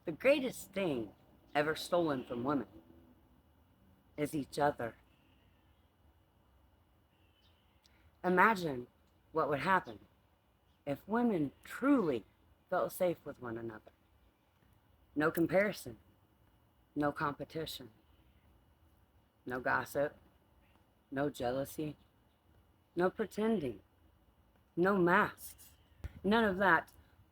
The greatest thing ever stolen from women is each other. Imagine what would happen if women truly felt safe with one another. No comparison, no competition, no gossip, no jealousy, no pretending, no masks. None of that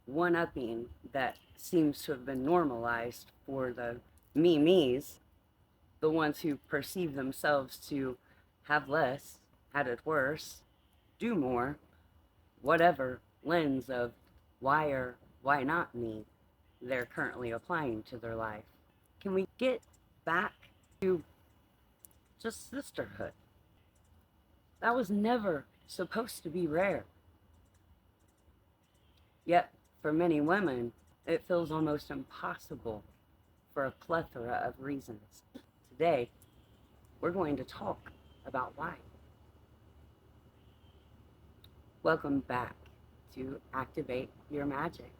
one-upping that seems to have been normalized for the me-me's, the ones who perceive themselves to have less, had it worse, do more, whatever lens of why or why not me they're currently applying to their life. Can we get back to just sisterhood? That was never supposed to be rare. Yet, for many women, it feels almost impossible for a plethora of reasons. Today, we're going to talk about why. Welcome back to Activate Your Magic,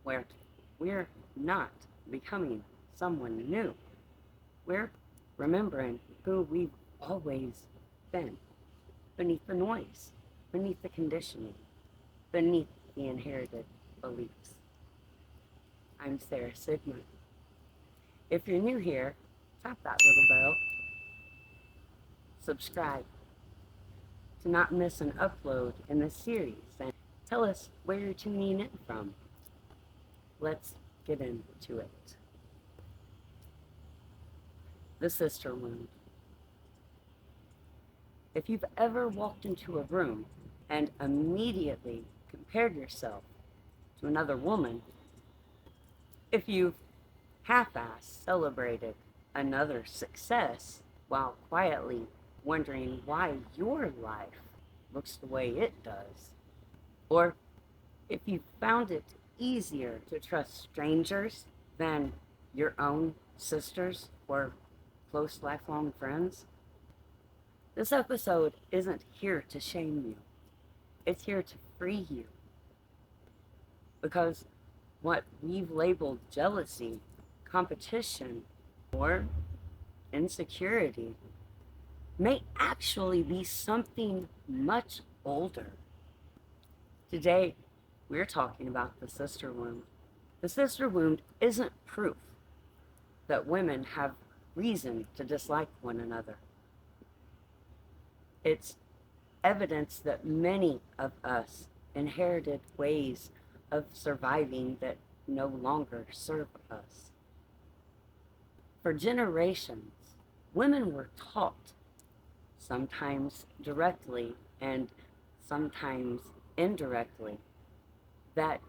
where we're not becoming someone new. We're remembering who we've always been, beneath the noise, beneath the conditioning, beneath the inherited beliefs. I'm Sarah Sigmund. If you're new here, tap that little bell, subscribe to not miss an upload in this series, and tell us where you're tuning in from. Let's get into it. The sister wound. If you've ever walked into a room and immediately compared yourself to another woman, if you've half-assed celebrated another success while quietly wondering why your life looks the way it does, or if you found it easier to trust strangers than your own sisters or close lifelong friends, this episode isn't here to shame you. It's here to free you. Because what we've labeled jealousy, competition, or insecurity may actually be something much older. Today, we're talking about the sister wound. The sister wound isn't proof that women have reason to dislike one another. It's evidence that many of us inherited ways of surviving that no longer serve us. For generations, women were taught, sometimes directly and sometimes indirectly, that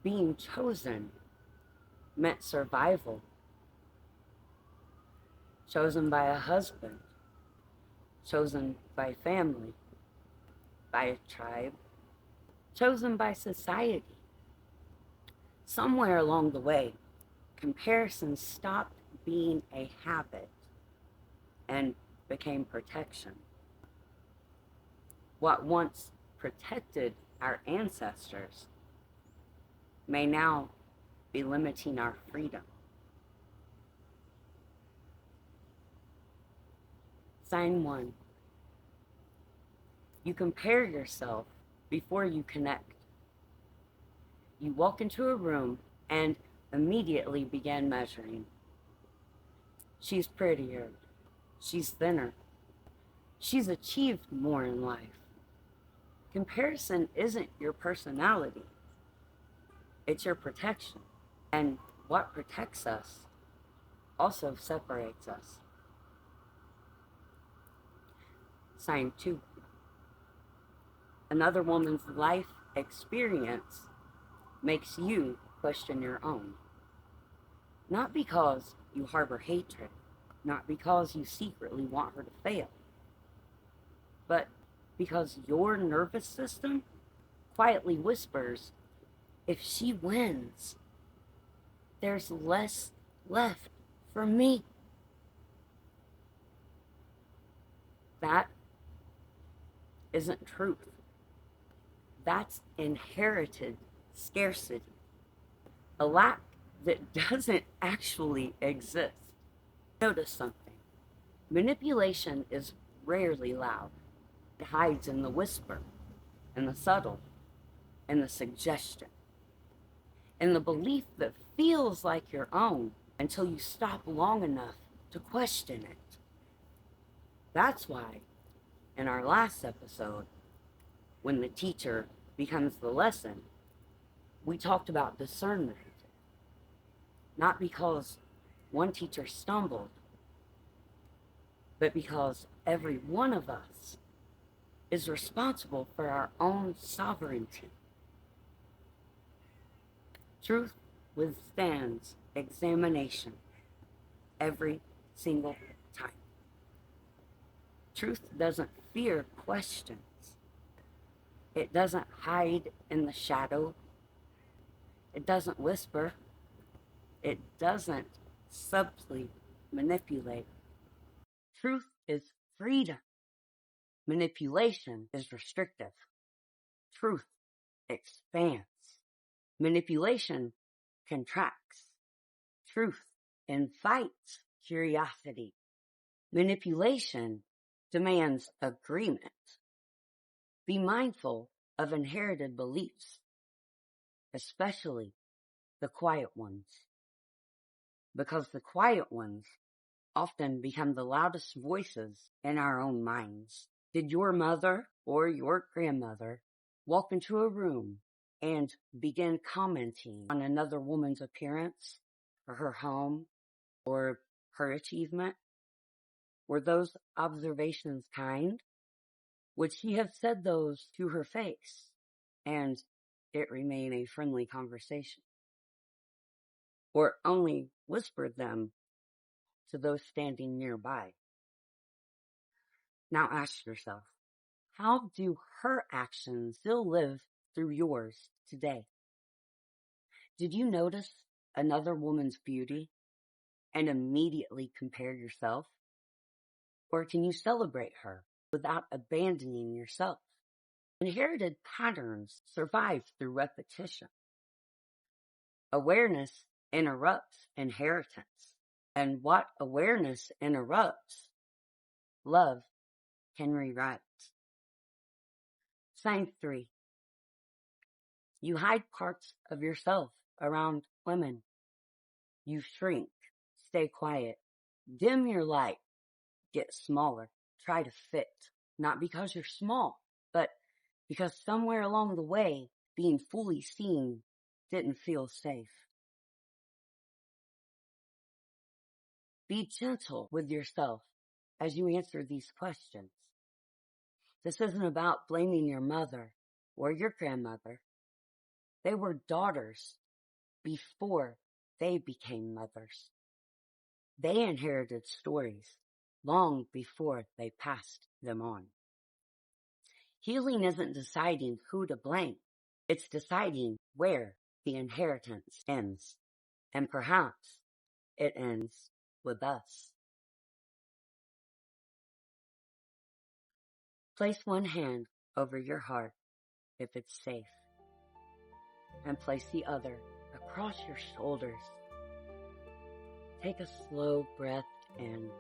being chosen meant survival. Chosen by a husband, chosen by family, by a tribe, chosen by society. Somewhere along the way, comparison stopped being a habit and became protection. What once protected our ancestors may now be limiting our freedom. Sign 1. You compare yourself before you connect. You walk into a room and immediately begin measuring. She's prettier. She's thinner. She's achieved more in life. Comparison isn't your personality. It's your protection. And what protects us also separates us. Sign 2. Another woman's life experience makes you question your own. Not because you harbor hatred, not because you secretly want her to fail, but because your nervous system quietly whispers, if she wins, there's less left for me. That isn't truth. That's inherited scarcity, a lack that doesn't actually exist. Notice something. Manipulation is rarely loud. It hides in the whisper, in the subtle, in the suggestion, in the belief that feels like your own until you stop long enough to question it. That's why, in our last episode, when the teacher becomes the lesson, we talked about discernment. Not because one teacher stumbled, but because every one of us is responsible for our own sovereignty. Truth withstands examination every single time. Truth doesn't fear questions. It doesn't hide in the shadow. It doesn't whisper. It doesn't subtly manipulate. Truth is freedom. Manipulation is restrictive. Truth expands. Manipulation contracts. Truth invites curiosity. Manipulation demands agreement. Be mindful of inherited beliefs, especially the quiet ones, because the quiet ones often become the loudest voices in our own minds. Did your mother or your grandmother walk into a room and begin commenting on another woman's appearance or her home or her achievement? Were those observations kind? Would she have said those to her face and it remain a friendly conversation? Or only whispered them to those standing nearby? Now ask yourself, how do her actions still live through yours today? Did you notice another woman's beauty and immediately compare yourself? Or can you celebrate her without abandoning yourself? Inherited patterns survive through repetition. Awareness interrupts inheritance. And what awareness interrupts, love can rewrite. Sign 3. You hide parts of yourself around women. You shrink, stay quiet, dim your light, get smaller, try to fit. Not because you're small, but because somewhere along the way, being fully seen didn't feel safe. Be gentle with yourself as you answer these questions. This isn't about blaming your mother or your grandmother. They were daughters before they became mothers. They inherited stories long before they passed them on. Healing isn't deciding who to blame. It's deciding where the inheritance ends. And perhaps it ends with us. Place one hand over your heart if it's safe, and place the other across your shoulders. Take a slow breath in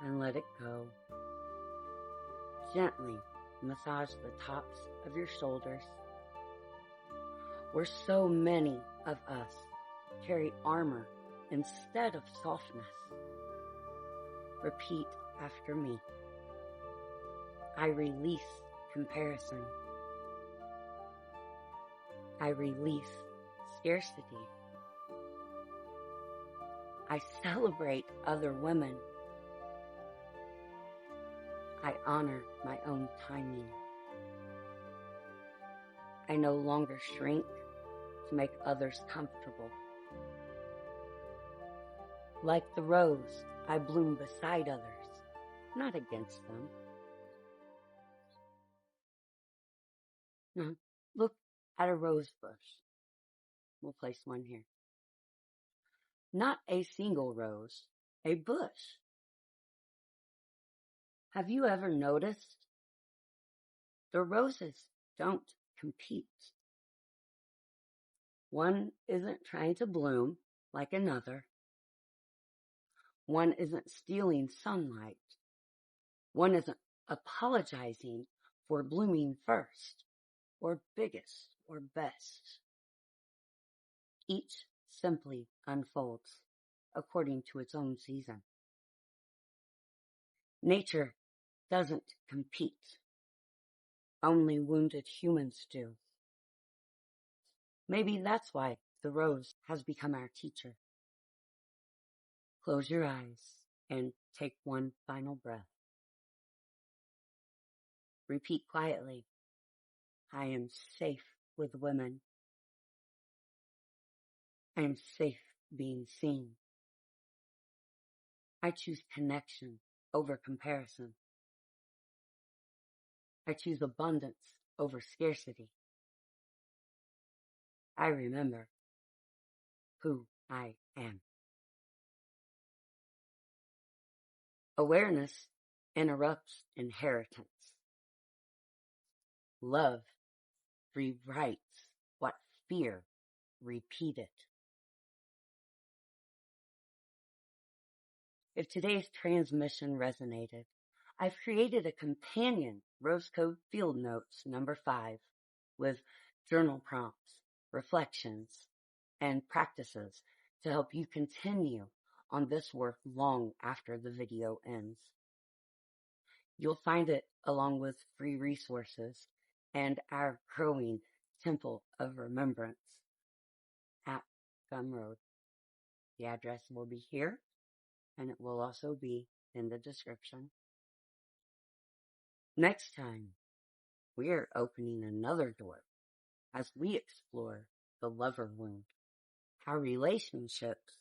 and let it go. Gently massage the tops of your shoulders, where so many of us carry armor instead of softness. Repeat after me. I release comparison. I release scarcity. I celebrate other women. I honor my own timing. I no longer shrink to make others comfortable. Like the rose, I bloom beside others, not against them. Now, look at a rose bush. We'll place one here. Not a single rose, a bush. Have you ever noticed? The roses don't compete. One isn't trying to bloom like another. One isn't stealing sunlight. One isn't apologizing for blooming first, or biggest, or best. Each simply unfolds according to its own season. Nature doesn't compete. Only wounded humans do. Maybe that's why the rose has become our teacher. Close your eyes and take one final breath. Repeat quietly, I am safe with women. I am safe being seen. I choose connection over comparison. I choose abundance over scarcity. I remember who I am. Awareness interrupts inheritance. Love rewrites what fear repeated. If today's transmission resonated, I've created a companion Rose Code Field Notes number 5 with journal prompts, reflections, and practices to help you continue on this work long after the video ends. You'll find it along with free resources and our growing Temple of Remembrance at Gumroad. The address will be here, and it will also be in the description. Next time, we're opening another door as we explore the lover wound, how relationships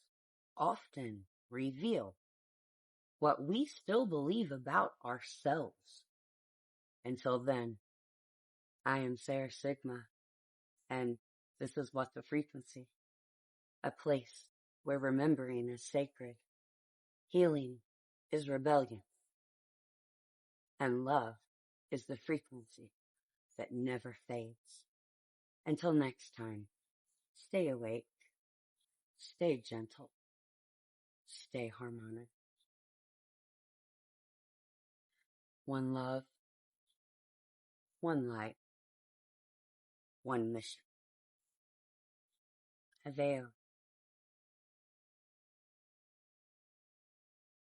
often reveal what we still believe about ourselves. Until then, I am Sarah Sigma, and this is What the Frequency, a place where remembering is sacred, healing is rebellion, and love is the frequency that never fades. Until next time, stay awake, stay gentle, stay harmonic. One love, one light, one mission. Aveo.